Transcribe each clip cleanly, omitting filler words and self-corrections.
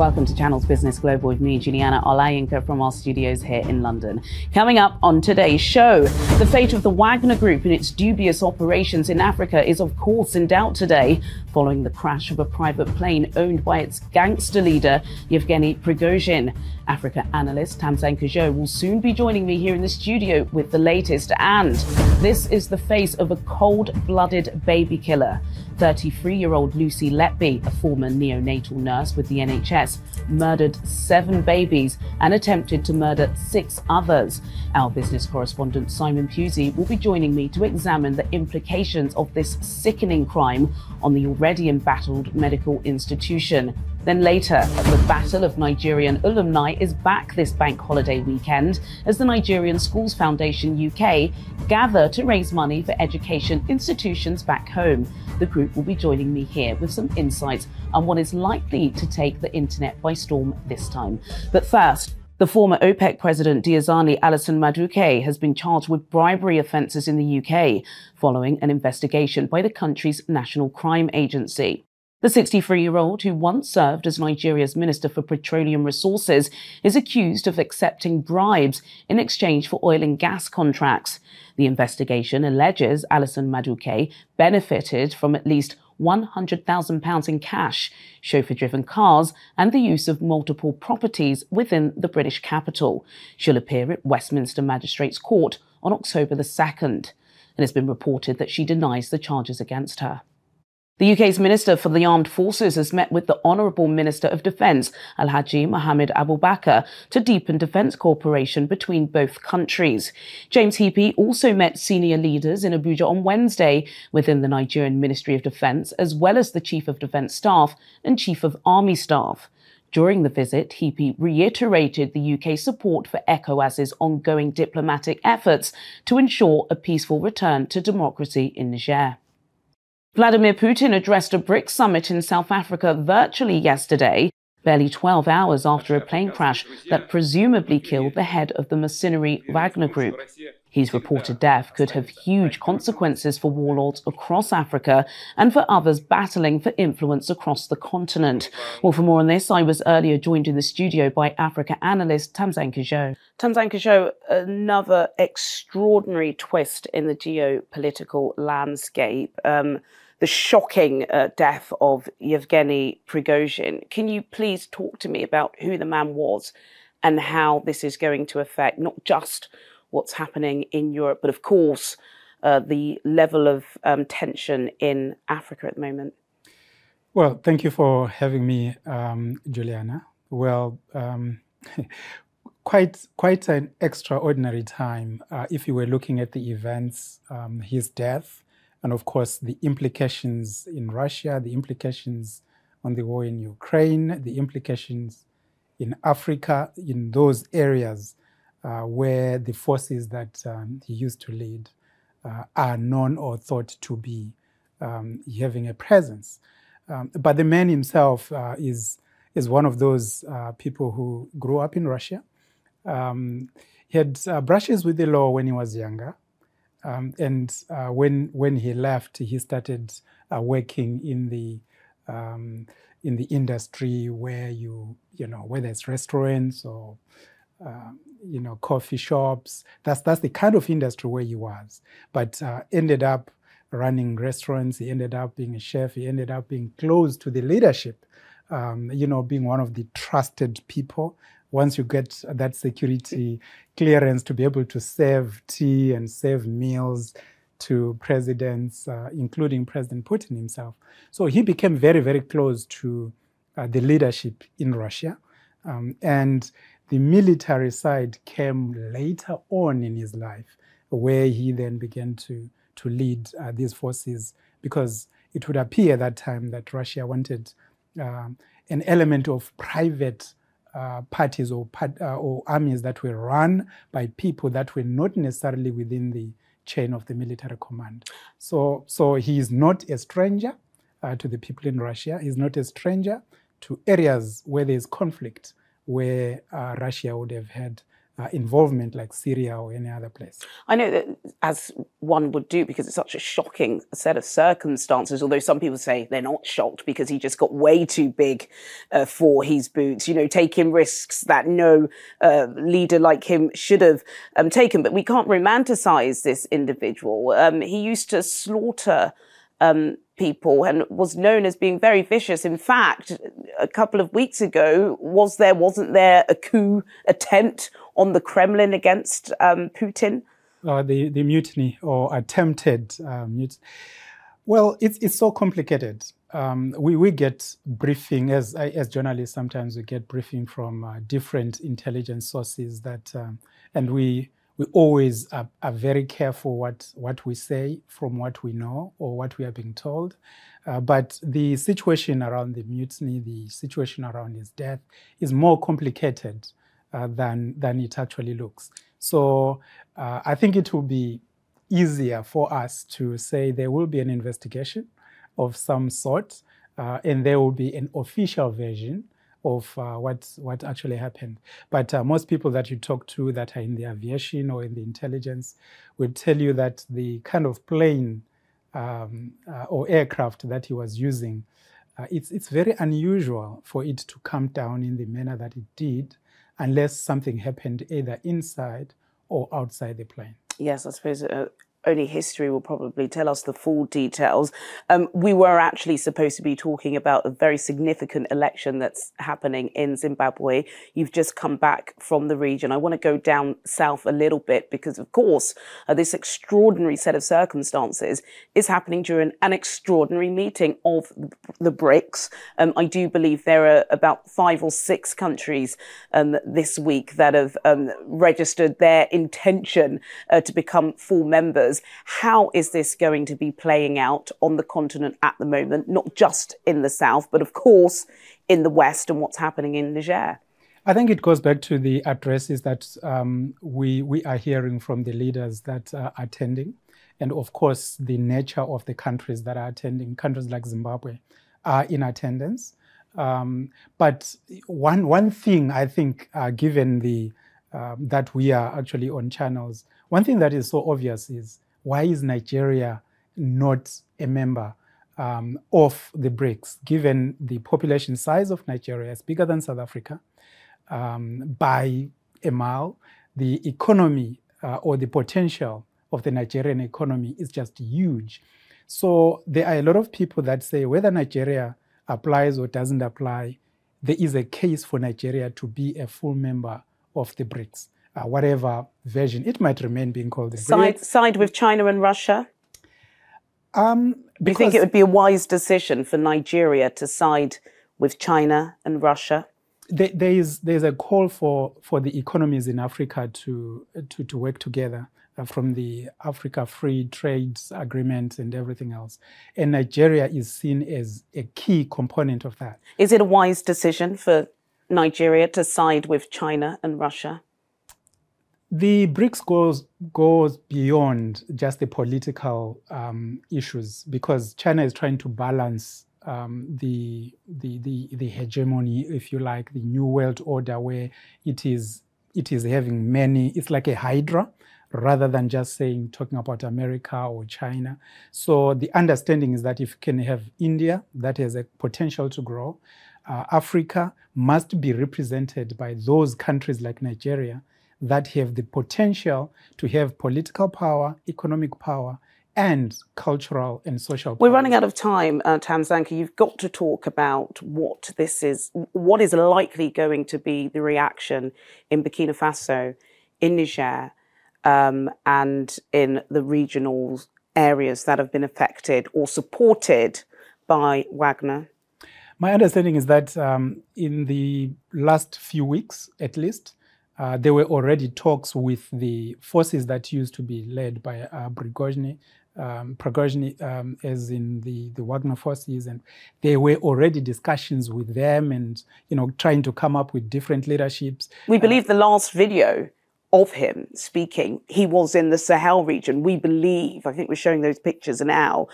Welcome to Channel's Business Global with me, Juliana Olayinka, from our studios here in London. Coming up on today's show, the fate of the Wagner Group and its dubious operations in Africa is of course in doubt today, following the crash of a private plane owned by its gangster leader, Yevgeny Prigozhin. Africa analyst Tamzan Kajo will soon be joining me here in the studio with the latest. And this is the face of a cold-blooded baby killer. 33-year-old Lucy Letby, a former neonatal nurse with the NHS, murdered 7 babies and attempted to murder 6 others. Our business correspondent Simon Pusey will be joining me to examine the implications of this sickening crime on the already embattled medical institution. Then later, the Battle of Nigerian Alumni is back this bank holiday weekend as the Nigerian Schools Foundation UK gather to raise money for education institutions back home. The group will be joining me here with some insights on what is likely to take the internet by storm this time. But first, the former OPEC president Diezani Alassane Madueke has been charged with bribery offences in the UK following an investigation by the country's National Crime Agency. The 63-year-old, who once served as Nigeria's Minister for Petroleum Resources, is accused of accepting bribes in exchange for oil and gas contracts. The investigation alleges Alassane Madueke benefited from at least £100,000 in cash, chauffeur-driven cars, and the use of multiple properties within the British capital. She'll appear at Westminster Magistrates Court on October the 2nd. It has been reported that she denies the charges against her. The UK's Minister for the Armed Forces has met with the Honourable Minister of Defence, Alhaji Mohammed Abubakar, to deepen defence cooperation between both countries. James Heappey also met senior leaders in Abuja on Wednesday within the Nigerian Ministry of Defence, as well as the Chief of Defence Staff and Chief of Army Staff. During the visit, Heappey reiterated the UK's support for ECOWAS's ongoing diplomatic efforts to ensure a peaceful return to democracy in Niger. Vladimir Putin addressed a BRICS summit in South Africa virtually yesterday, barely 12 hours after a plane crash that presumably killed the head of the mercenary Wagner Group. His reported death could have huge consequences for warlords across Africa and for others battling for influence across the continent. Well, for more on this, I was earlier joined in the studio by Africa analyst Tamzan Kajo. Tamzan Kajo, another extraordinary twist in the geopolitical landscape. The shocking death of Yevgeny Prigozhin. Can you please talk to me about who the man was and how this is going to affect not just what's happening in Europe, but of course, the level of tension in Africa at the moment? Well, thank you for having me, Juliana. Well, quite an extraordinary time if you were looking at the events, his death, and of course, the implications in Russia, the implications on the war in Ukraine, the implications in Africa, in those areas where the forces that he used to lead are known or thought to be having a presence. But the man himself is one of those people who grew up in Russia. He had brushes with the law when he was younger. And when he left, he started working in the industry where whether it's restaurants or coffee shops. That's the kind of industry where he was. But ended up running restaurants. He ended up being a chef. He ended up being close to the leadership. Being one of the trusted people. Once you get that security clearance to be able to serve tea and serve meals to presidents, including President Putin himself. So he became very, very close to the leadership in Russia. And the military side came later on in his life, where he then began to lead these forces, because it would appear at that time that Russia wanted an element of private parties or armies that were run by people that were not necessarily within the chain of the military command. So he is not a stranger to the people in Russia. He's not a stranger to areas where there's conflict, where Russia would have had involvement like Syria or any other place. I know that, as one would do, because it's such a shocking set of circumstances, although some people say they're not shocked because he just got way too big for his boots, taking risks that no leader like him should have taken. But we can't romanticize this individual. He used to slaughter people and was known as being very vicious. In fact, a couple of weeks ago, wasn't there a coup attempt on the Kremlin against Putin? The mutiny or attempted mutiny. Well, it's so complicated. We get briefing as journalists. Sometimes we get briefing from different intelligence sources and we always are very careful what we say from what we know or what we are being told. But the situation around the mutiny, the situation around his death is more complicated than it actually looks. So I think it will be easier for us to say there will be an investigation of some sort and there will be an official version of what actually happened. But most people that you talk to that are in the aviation or in the intelligence will tell you that the kind of plane or aircraft that he was using, it's very unusual for it to come down in the manner that it did, unless something happened either inside or outside the plane. Yes, I suppose only history will probably tell us the full details. We were actually supposed to be talking about a very significant election that's happening in Zimbabwe. You've just come back from the region. I want to go down south a little bit because, of course, this extraordinary set of circumstances is happening during an extraordinary meeting of the BRICS. I do believe there are about 5 or 6 countries this week that have registered their intention to become full members. How is this going to be playing out on the continent at the moment, not just in the south, but of course in the west and what's happening in Niger? I think it goes back to the addresses that we are hearing from the leaders that are attending. And of course, the nature of the countries that are attending, countries like Zimbabwe, are in attendance. But one thing I think, given that we are actually on channels, one thing that is so obvious is, why is Nigeria not a member of the BRICS, given the population size of Nigeria is bigger than South Africa by a mile? The economy or the potential of the Nigerian economy is just huge. So there are a lot of people that say whether Nigeria applies or doesn't apply, there is a case for Nigeria to be a full member of the BRICS. Whatever version, it might remain being called the BRICS. Side with China and Russia? Do you think it would be a wise decision for Nigeria to side with China and Russia? There's a call for the economies in Africa to work together from the Africa Free Trade Agreement and everything else. And Nigeria is seen as a key component of that. Is it a wise decision for Nigeria to side with China and Russia? The BRICS goes beyond just the political issues, because China is trying to balance the hegemony, if you like, the new world order, where it is having many. It's like a hydra, rather than just talking about America or China. So the understanding is that if you can have India, that has a potential to grow, Africa must be represented by those countries like Nigeria that have the potential to have political power, economic power, and cultural and social power. We're running out of time, Tamzanka. You've got to talk about what is likely going to be the reaction in Burkina Faso, in Niger, and in the regional areas that have been affected or supported by Wagner. My understanding is that in the last few weeks, at least, there were already talks with the forces that used to be led by Prigozhin, as in the Wagner forces, and there were already discussions with them, and trying to come up with different leaderships. We believe the last video of him speaking, he was in the Sahel region. We believe, I think we're showing those pictures now.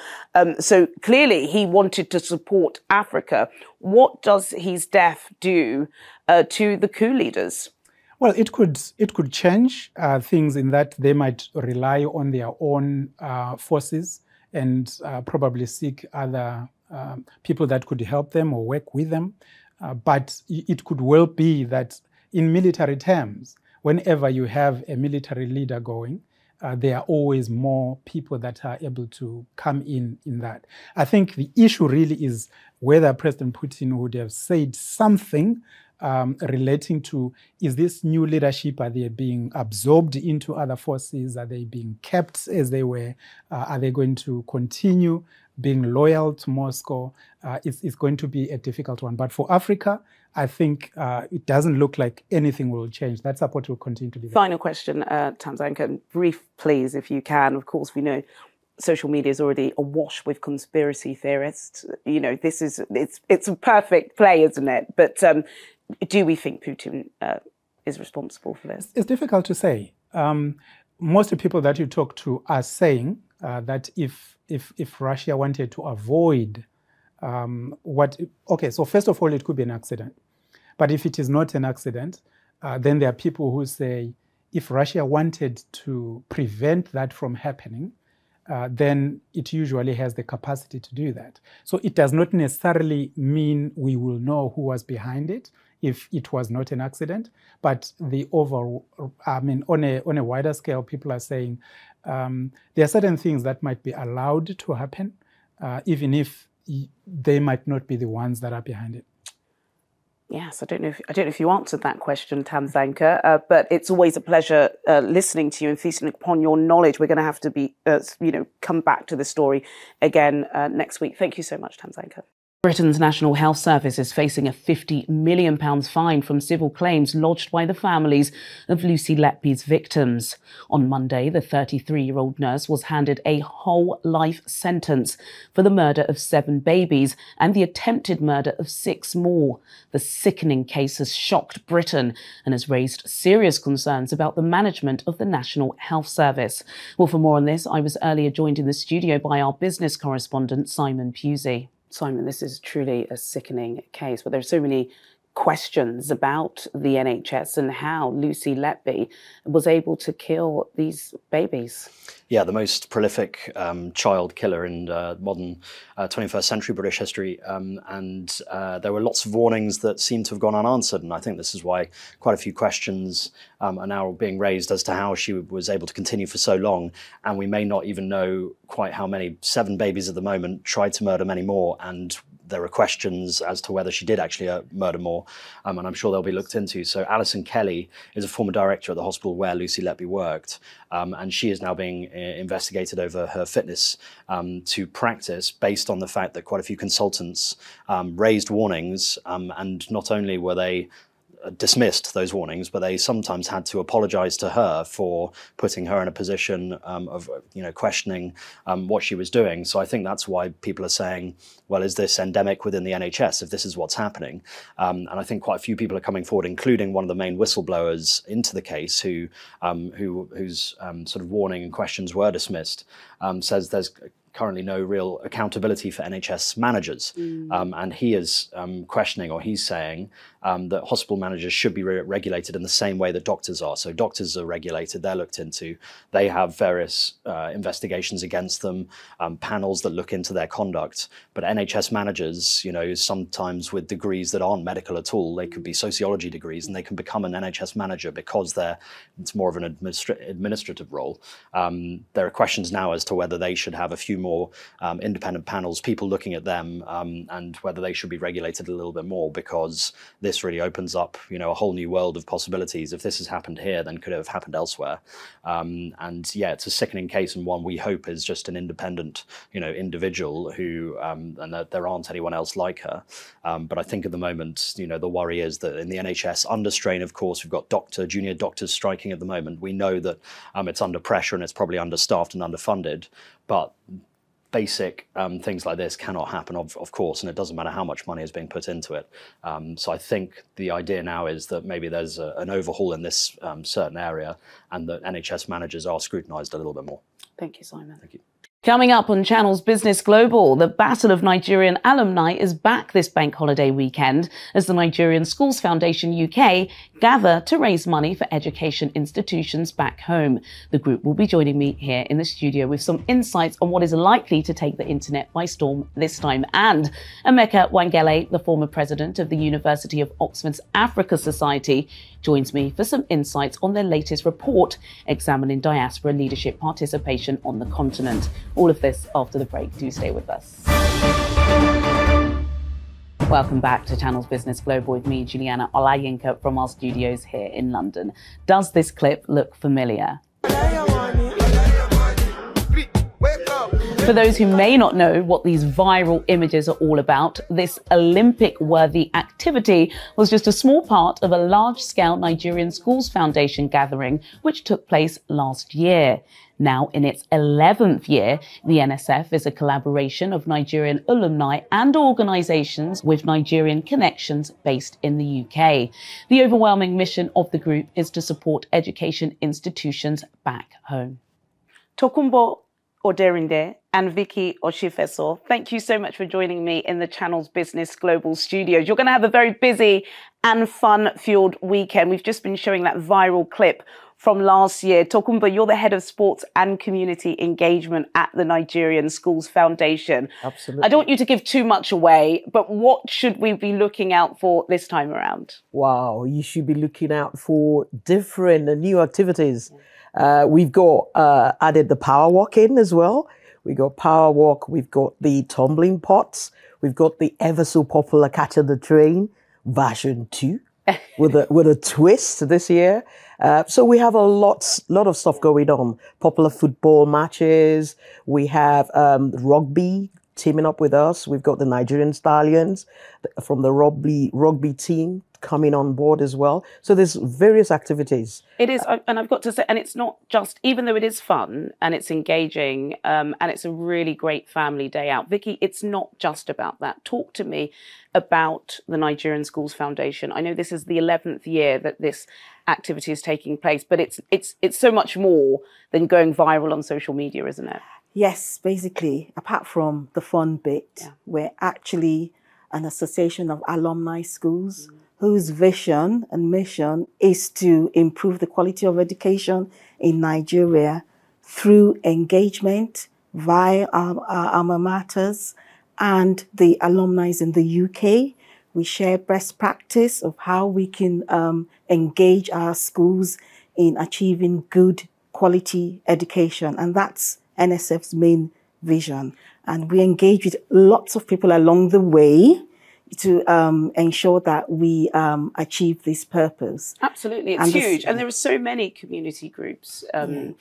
So clearly he wanted to support Africa. What does his death do to the coup leaders? Well, it could change things in that they might rely on their own forces and probably seek other people that could help them or work with them. But it could well be that in military terms, whenever you have a military leader going, there are always more people that are able to come in that. I think the issue really is whether President Putin would have said something relating to, is this new leadership, are they being absorbed into other forces? Are they being kept as they were? Are they going to continue being loyal to Moscow? It's going to be a difficult one. But for Africa, I think it doesn't look like anything will change. That support will continue to be there. Final question, Tamzanka, brief please if you can. Of course, we know social media is already awash with conspiracy theorists. You know, it's a perfect play, isn't it? But do we think Putin is responsible for this? It's difficult to say. Most of the people that you talk to are saying that if Russia wanted to avoid okay, so first of all, it could be an accident. But if it is not an accident, then there are people who say if Russia wanted to prevent that from happening, then it usually has the capacity to do that. So it does not necessarily mean we will know who was behind it if it was not an accident. But the overall, I mean, on a wider scale, people are saying there are certain things that might be allowed to happen, even if they might not be the ones that are behind it. Yes, I don't know if you answered that question, Tamzanka, but it's always a pleasure listening to you and feasting upon your knowledge. We're going to have to come back to the story again next week. Thank you so much, Tamzanka. Britain's National Health Service is facing a £50 million fine from civil claims lodged by the families of Lucy Letby's victims. On Monday, the 33-year-old nurse was handed a whole life sentence for the murder of 7 babies and the attempted murder of 6 more. The sickening case has shocked Britain and has raised serious concerns about the management of the National Health Service. Well, for more on this, I was earlier joined in the studio by our business correspondent, Simon Pusey. Simon, this is truly a sickening case, but there are so many questions about the NHS and how Lucy Letby was able to kill these babies. Yeah, the most prolific child killer in modern 21st century British history. And there were lots of warnings that seemed to have gone unanswered. And I think this is why quite a few questions are now being raised as to how she was able to continue for so long. And we may not even know quite how many. 7 babies at the moment, tried to murder many more. And there are questions as to whether she did actually murder more, and I'm sure they'll be looked into. So Alison Kelly is a former director at the hospital where Lucy Letby worked, and she is now being investigated over her fitness to practice based on the fact that quite a few consultants raised warnings, and not only were they dismissed those warnings, but they sometimes had to apologize to her for putting her in a position of questioning what she was doing. So I think that's why people are saying, well, is this endemic within the NHS if this is what's happening? And I think quite a few people are coming forward, including one of the main whistleblowers into the case whose sort of warning and questions were dismissed, says there's currently no real accountability for NHS managers. And he is questioning, or he's saying that hospital managers should be regulated in the same way that doctors are. So doctors are regulated, they're looked into, they have various investigations against them, panels that look into their conduct. But NHS managers, sometimes with degrees that aren't medical at all, they could be sociology degrees, and they can become an NHS manager because it's more of an administrative role. There are questions now as to whether they should have a few more independent panels, people looking at them, and whether they should be regulated a little bit more, because this really opens up, a whole new world of possibilities. If this has happened here, then could it have happened elsewhere? And yeah, it's a sickening case, and one we hope is just an independent, individual who, and that there aren't anyone else like her. But I think at the moment, the worry is that in the NHS, under strain, of course, we've got junior doctors striking at the moment. We know that it's under pressure and it's probably understaffed and underfunded, but basic things like this cannot happen, of course, and it doesn't matter how much money is being put into it. So I think the idea now is that maybe there's an overhaul in this certain area, and that NHS managers are scrutinised a little bit more. Thank you, Simon. Thank you. Coming up on Channel's Business Global, the Battle of Nigerian Alumni is back this bank holiday weekend as the Nigerian Schools Foundation UK gather to raise money for education institutions back home. The group will be joining me here in the studio with some insights on what is likely to take the internet by storm this time. And Emeka Wangele, the former president of the University of Oxford's Africa Society, joins me for some insights on their latest report examining diaspora leadership participation on the continent. All of this after the break. Do stay with us. Welcome back to Channel's Business Global with me, Juliana Olayinka, from our studios here in London. Does this clip look familiar? For those who may not know what these viral images are all about, this Olympic-worthy activity was just a small part of a large-scale Nigerian Schools Foundation gathering which took place last year. Now in its 11th year, the NSF is a collaboration of Nigerian alumni and organisations with Nigerian connections based in the UK. The overwhelming mission of the group is to support education institutions back home. Tokunbo Oderinde and Vicky Oshifeso, thank you so much for joining me in the Channel's Business Global studios. You're going to have a very busy and fun-fueled weekend. We've just been showing that viral clip from last year. Tokunbo, you're the head of sports and community engagement at the Nigerian Schools Foundation. Absolutely. I don't want you to give too much away, but what should we be looking out for this time around? Wow, you should be looking out for different and new activities. We've got added the power walk in as well. We got power walk. We've got the tumbling pots. We've got the ever so popular Catch the Train version 2 with a twist this year. So we have a lot of stuff going on. Popular football matches. We have rugby teaming up with us. We've got the Nigerian Stallions from the rugby team coming on board as well. So there's various activities. It is, and I've got to say, and it's not just, even though it is fun and it's engaging and it's a really great family day out, Vicky, it's not just about that. Talk to me about the Nigerian Schools Foundation. I know this is the 11th year that this activity is taking place, but it's so much more than going viral on social media, isn't it? Yes, basically, apart from the fun bit, we're actually an association of alumni schools whose vision and mission is to improve the quality of education in Nigeria through engagement via our alma maters and the alumni in the UK. We share best practice of how we can engage our schools in achieving good quality education. And that's NSF's main vision. And we engage with lots of people along the way to ensure that we achieve this purpose. Absolutely, it's huge. And there are so many community groups in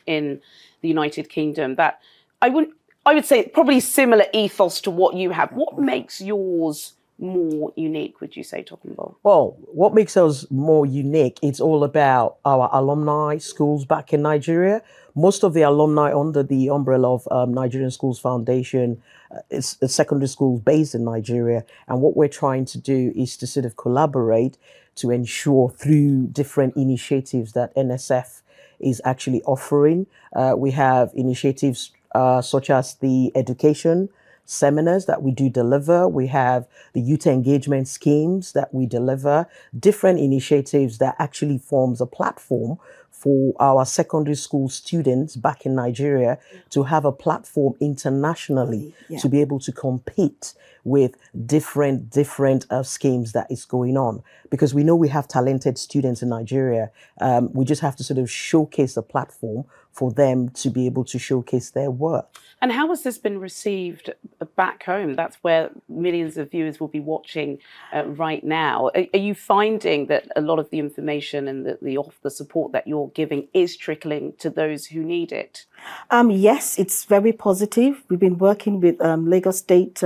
the United Kingdom that I would say probably similar ethos to what you have. What makes yours more unique, would you say, Tokunbo? Well, what makes us more unique, it's all about our alumni schools back in Nigeria. Most of the alumni under the umbrella of Nigerian Schools Foundation is a secondary school based in Nigeria. And what we're trying to do is to sort of collaborate to ensure through different initiatives that NSF is actually offering. We have initiatives such as the education seminars that we do deliver. We have the youth engagement schemes that we deliver, different initiatives that actually forms a platform for our secondary school students back in Nigeria to have a platform internationally to be able to compete with different schemes that is going on. Because we know we have talented students in Nigeria. We just have to sort of showcase a platform for them to be able to showcase their work. And how has this been received back home? That's where millions of viewers will be watching right now. Are you finding that a lot of the information and the support that you're giving is trickling to those who need it? Yes, it's very positive. We've been working with Lagos State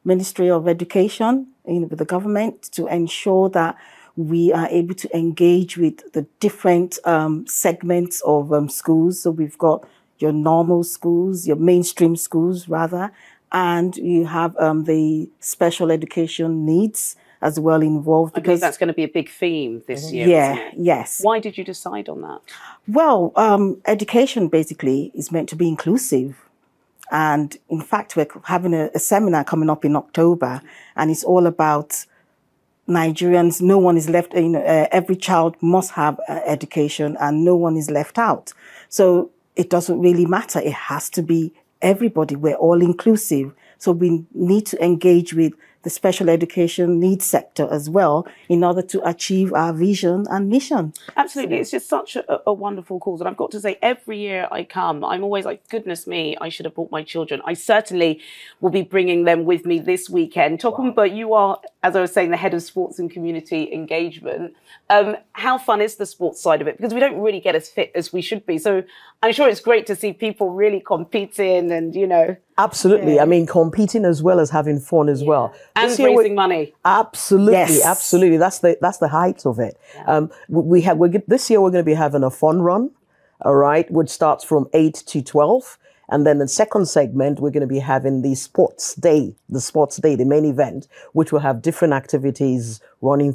Ministry of Education with the government to ensure that we are able to engage with the different segments of schools. So we've got your normal schools, your mainstream schools rather, and you have the special education needs as well involved. Because that's going to be a big theme this year. Yeah, yes. Why did you decide on that? Well, education basically is meant to be inclusive. And in fact, we're having a seminar coming up in October, and it's all about Nigerians. No one is left, every child must have education and no one is left out. So it doesn't really matter. It has to be everybody. We're all inclusive. So we need to engage with the special education needs sector as well in order to achieve our vision and mission. Absolutely. It's just such a wonderful cause. And I've got to say, every year I come, I'm always like, goodness me, I should have brought my children. I certainly will be bringing them with me this weekend. Tokumbo, you are, as I was saying, the head of sports and community engagement. How fun is the sports side of it? Because we don't really get as fit as we should be. So I'm sure it's great to see people really competing and, Absolutely. Yeah. I mean, competing as well as having fun as well. And This year raising money. Absolutely, Yes. absolutely. That's the height of it. Yeah. This year we're going to be having a fun run, all right, which starts from 8 to 12. And then the second segment, we're going to be having the sports day, the main event, which will have different activities running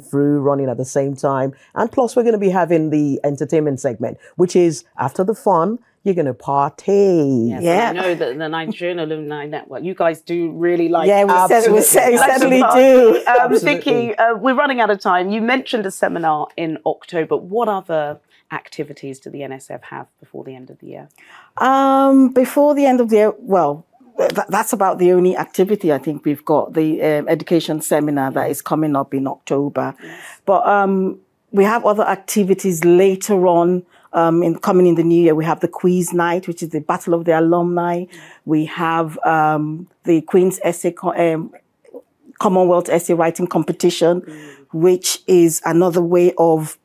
at the same time. And plus, we're going to be having the entertainment segment, which is after the fun, you're going to party. Yes, Yeah. I know that the Nigerian Alumni Network, you guys do really like. Yeah, we certainly Like do. Vicky, we're running out of time. You mentioned a seminar in October. What other activities do the NSF have before the end of the year? Before the end of the year, well, that's about the only activity I think we've got, the education seminar that is coming up in October. Yes. But we have other activities later on. Coming in the new year, we have the quiz night, which is the Battle of the Alumni. We have the Queen's Essay Commonwealth Essay Writing Competition, which is another way of,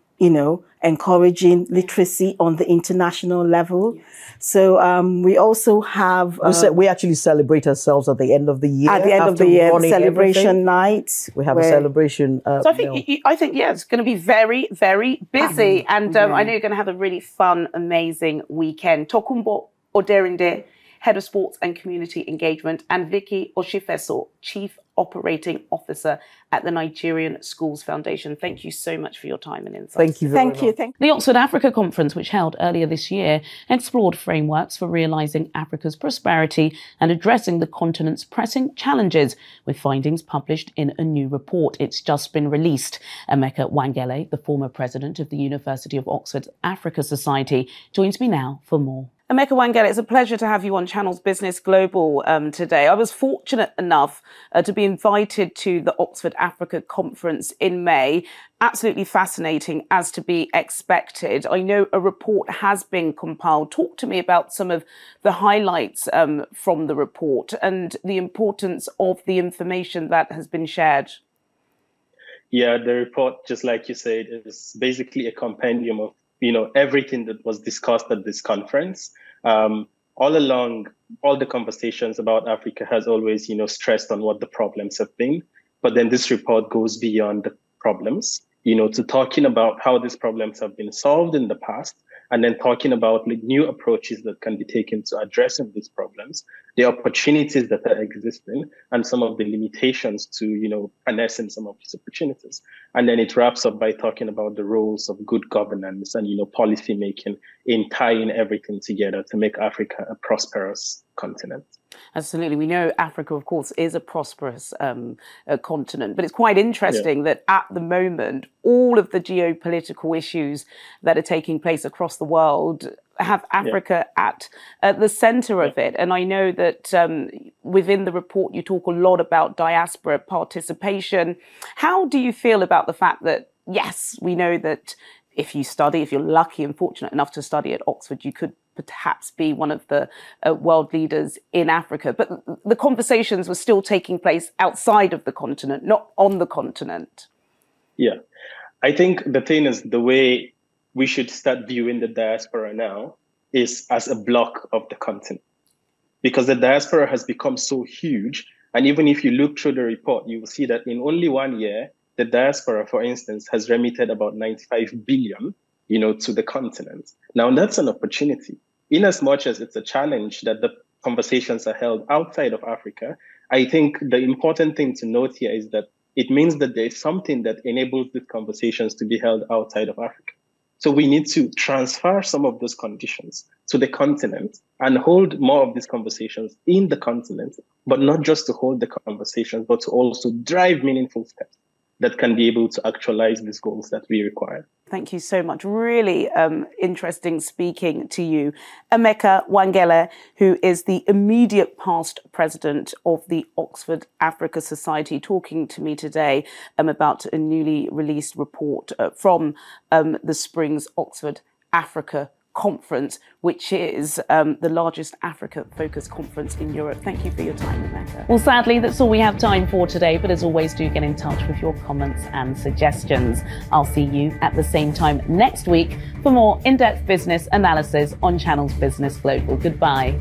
encouraging literacy on the international level. Yes. So we also have... we actually celebrate ourselves at the end of the year. At the end of the year, celebration night. We have a celebration. So I think, it's going to be very, very busy. And I know you're going to have a really fun, amazing weekend. Tokumbo Oderinde, Head of Sports and Community Engagement, and Vicky Oshifeso, Chief Operating Officer at the Nigerian Schools Foundation. Thank you so much for your time and insights. Thank you very much. Thank you. The Oxford Africa Conference, which held earlier this year, explored frameworks for realising Africa's prosperity and addressing the continent's pressing challenges, with findings published in a new report. It's just been released. Emeka Wangele, the former president of the University of Oxford's Africa Society, joins me now for more. Emeka Wangele, it's a pleasure to have you on Channel's Business Global today. I was fortunate enough to be invited to the Oxford Africa Conference in May. Absolutely fascinating, as to be expected. I know a report has been compiled. Talk to me about some of the highlights from the report and the importance of the information that has been shared. Yeah, the report, just like you said, is basically a compendium of everything that was discussed at this conference. All along, all the conversations about Africa has always, stressed on what the problems have been. But then this report goes beyond the problems, to talking about how these problems have been solved in the past, and then talking about new approaches that can be taken to addressing these problems, the opportunities that are existing, and some of the limitations to, harnessing some of these opportunities. And then it wraps up by talking about the roles of good governance and, policy making in tying everything together to make Africa a prosperous continent. Absolutely. We know Africa, of course, is a prosperous continent, but it's quite interesting that at the moment, all of the geopolitical issues that are taking place across the world have Africa at the center of it. And I know that within the report, you talk a lot about diaspora participation. How do you feel about the fact that, yes, we know that if you're lucky and fortunate enough to study at Oxford, you could perhaps be one of the world leaders in Africa. But the conversations were still taking place outside of the continent, not on the continent. Yeah, I think the thing is, the way we should start viewing the diaspora now is as a block of the continent, because the diaspora has become so huge. And even if you look through the report, you will see that in only 1 year, the diaspora, for instance, has remitted about 95 billion, to the continent. Now, that's an opportunity. In as much as it's a challenge that the conversations are held outside of Africa, I think the important thing to note here is that it means that there is something that enables these conversations to be held outside of Africa. So we need to transfer some of those conditions to the continent and hold more of these conversations in the continent, but not just to hold the conversations, but to also drive meaningful steps that can be able to actualize these goals that we require. Thank you so much. Really interesting speaking to you. Emeka Wagner, who is the immediate past president of the Oxford Africa Society, talking to me today about a newly released report from the Spring's Oxford Africa Conference, which is the largest Africa-focused conference in Europe. Thank you for your time, Emeka. Well, sadly, that's all we have time for today, but as always, do get in touch with your comments and suggestions. I'll see you at the same time next week for more in-depth business analysis on Channel's Business Global. Goodbye.